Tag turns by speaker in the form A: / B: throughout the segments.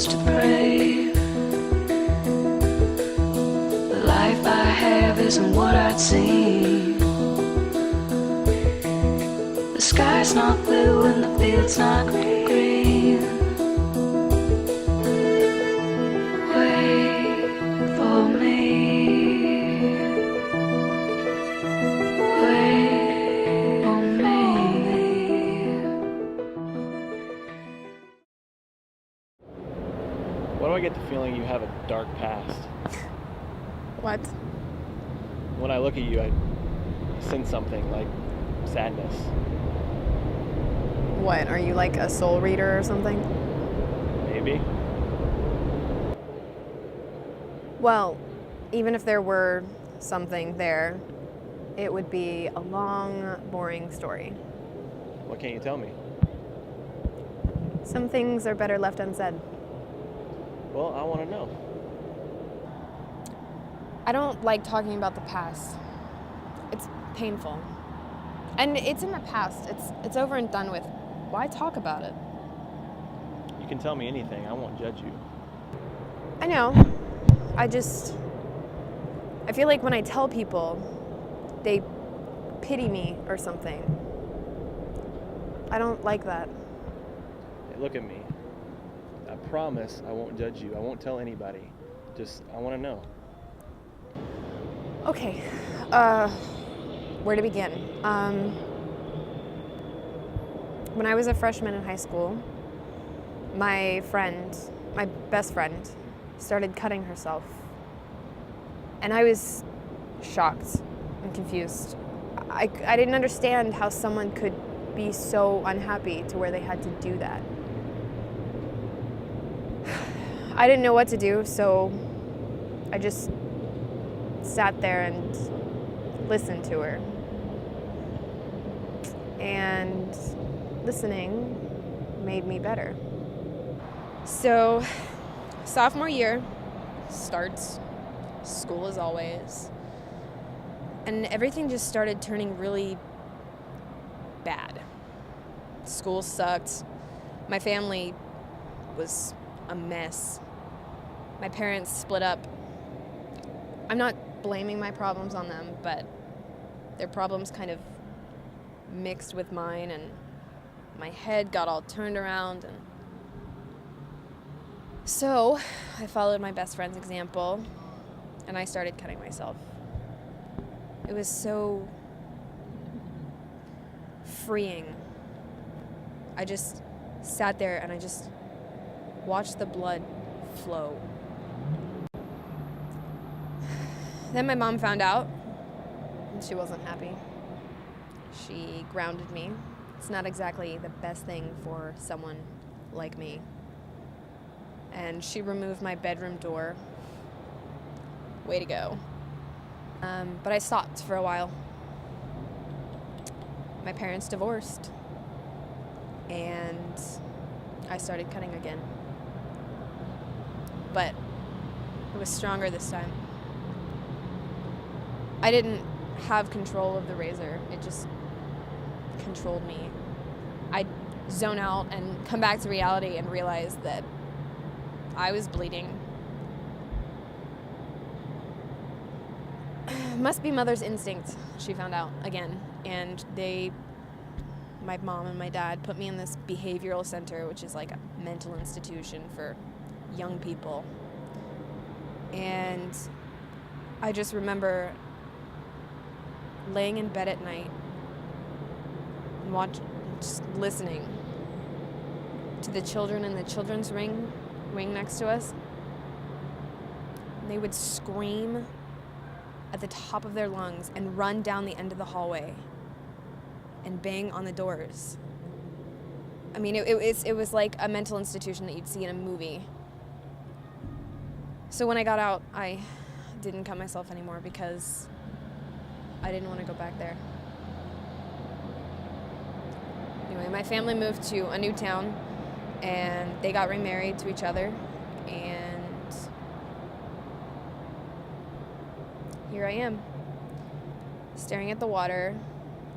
A: cause to brave. The life I have isn't what I'd seen. The sky's not blue and the field's not green. Wait for me. Wait for me.
B: Why do I get the feeling you have a dark past?
C: What?
B: When I look at you, I sense something like sadness.
C: What, are you like a soul reader or something?
B: Maybe.
C: Well, even if there were something there, it would be a long, boring story.
B: What can't you tell me?
C: Some things are better left unsaid.
B: Well, I want to know.
C: I don't like talking about the past. It's painful. And it's in the past. It's over and done with. Why talk about it?
B: You can tell me anything. I won't judge you.
C: I know. I feel like when I tell people, they pity me or something. I don't like that.
B: Hey, look at me. I promise I won't judge you. I won't tell anybody. Just, I want to know.
C: Okay. Where to begin? When I was a freshman in high school, my best friend, started cutting herself. And I was shocked and confused. I didn't understand how someone could be so unhappy to where they had to do that. I didn't know what to do, so I just sat there and listened to her. And listening made me better. So, sophomore year starts, school as always, and everything just started turning really bad. School sucked. My family was a mess. My parents split up. I'm not blaming my problems on them, but their problems kind of mixed with mine, and my head got all turned around. And so I followed my best friend's example, and I started cutting myself. It was so freeing. I just sat there and I just watched the blood flow. Then my mom found out, and she wasn't happy. She grounded me. It's not exactly the best thing for someone like me. And she removed my bedroom door. Way to go. But I stopped for a while. My parents divorced, and I started cutting again. But it was stronger this time. I didn't have control of the razor. It just controlled me. I'd zone out and come back to reality and realize that I was bleeding. Must be mother's instinct, she found out again. And my mom and my dad put me in this behavioral center, which is like a mental institution for young people. And I just remember laying in bed at night and just listening to the children in the children's wing next to us. And they would scream at the top of their lungs and run down the end of the hallway and bang on the doors. I mean, it was like a mental institution that you'd see in a movie. So when I got out, I didn't cut myself anymore because I didn't want to go back there. Anyway, my family moved to a new town, and they got remarried to each other, and here I am, staring at the water,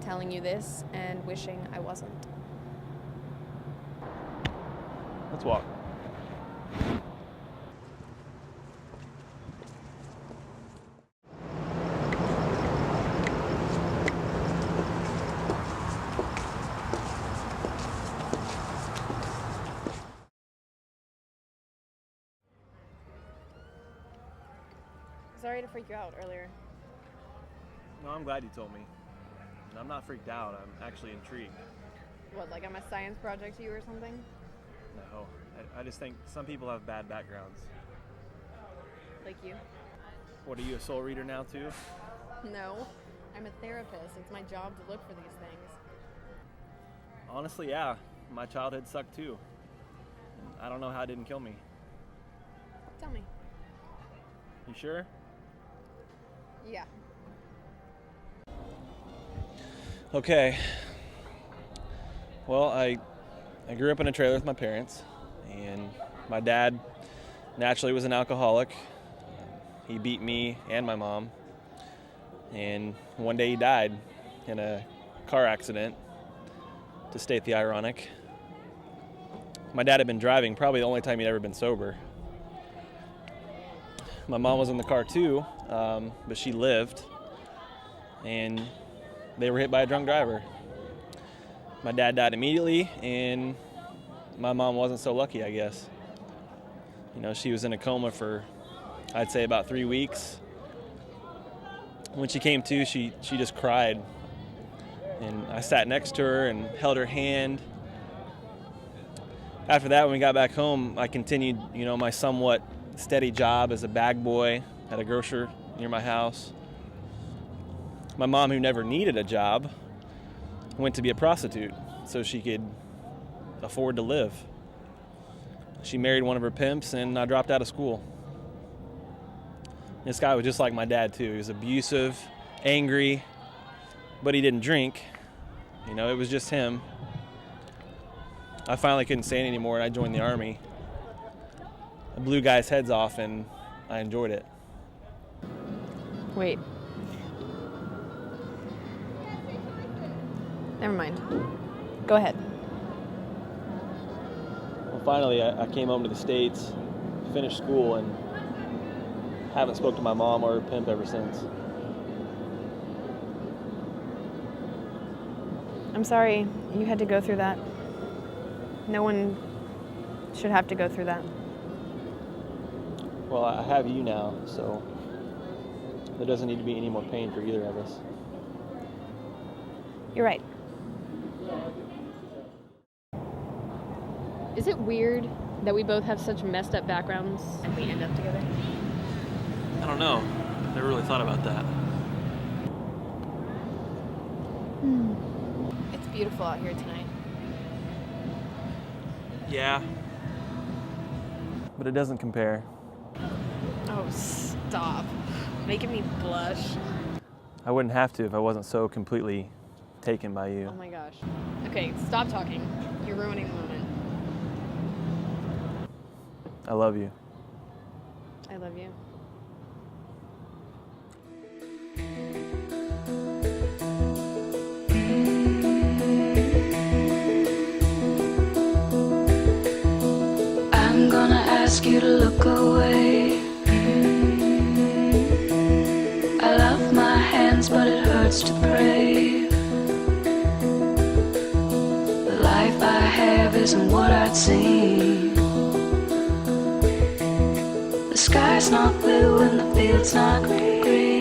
C: telling you this, and wishing I wasn't.
B: Let's walk.
C: sorry to freak you out earlier.
B: No, I'm glad you told me. And I'm not freaked out. I'm actually intrigued.
C: What, like I'm a science project to you or something?
B: No, I just think some people have bad backgrounds.
C: Like you?
B: What, are you a soul reader now too?
C: No, I'm a therapist. It's my job to look for these things.
B: Honestly, yeah. My childhood sucked too. And I don't know how it didn't kill me.
C: Tell me.
B: You sure?
C: Yeah.
B: Okay. Well, I grew up in a trailer with my parents, and my dad naturally was an alcoholic. He beat me and my mom, and one day he died in a car accident, to state the ironic. My dad had been driving, probably the only time he'd ever been sober. My mom was in the car too, but she lived, and they were hit by a drunk driver. My dad died immediately, and my mom wasn't so lucky, I guess. You know, she was in a coma for, I'd say, about 3 weeks. When she came to, she just cried. And I sat next to her and held her hand. After that, when we got back home, I continued, you know, my somewhat steady job as a bag boy at a grocer near my house. My mom, who never needed a job, went to be a prostitute so she could afford to live. She married one of her pimps, and I dropped out of school. This guy was just like my dad too. He was abusive, angry, but he didn't drink. You know, it was just him. I finally couldn't stand it anymore, and I joined the Army. I blew guys' heads off, and I enjoyed it.
C: Wait. Never mind. Go ahead.
B: Well, finally, I came home to the States, finished school, and haven't spoke to my mom or her pimp ever since.
C: I'm sorry you had to go through that. No one should have to go through that.
B: Well, I have you now, so there doesn't need to be any more pain for either of us.
C: You're right. Is it weird that we both have such messed up backgrounds and we end up together?
B: I don't know. Never really thought about that.
C: It's beautiful out here tonight.
B: Yeah. But it doesn't compare.
C: Oh, stop. Making me blush.
B: I wouldn't have to if I wasn't so completely taken by you.
C: Oh my gosh. Okay, stop talking. You're ruining the moment.
B: I love you.
C: I love you.
A: I'm gonna ask you to look away. I love my hands, but it hurts to pray. The life I have isn't what I'd seen. The sky's not blue and the field's not green.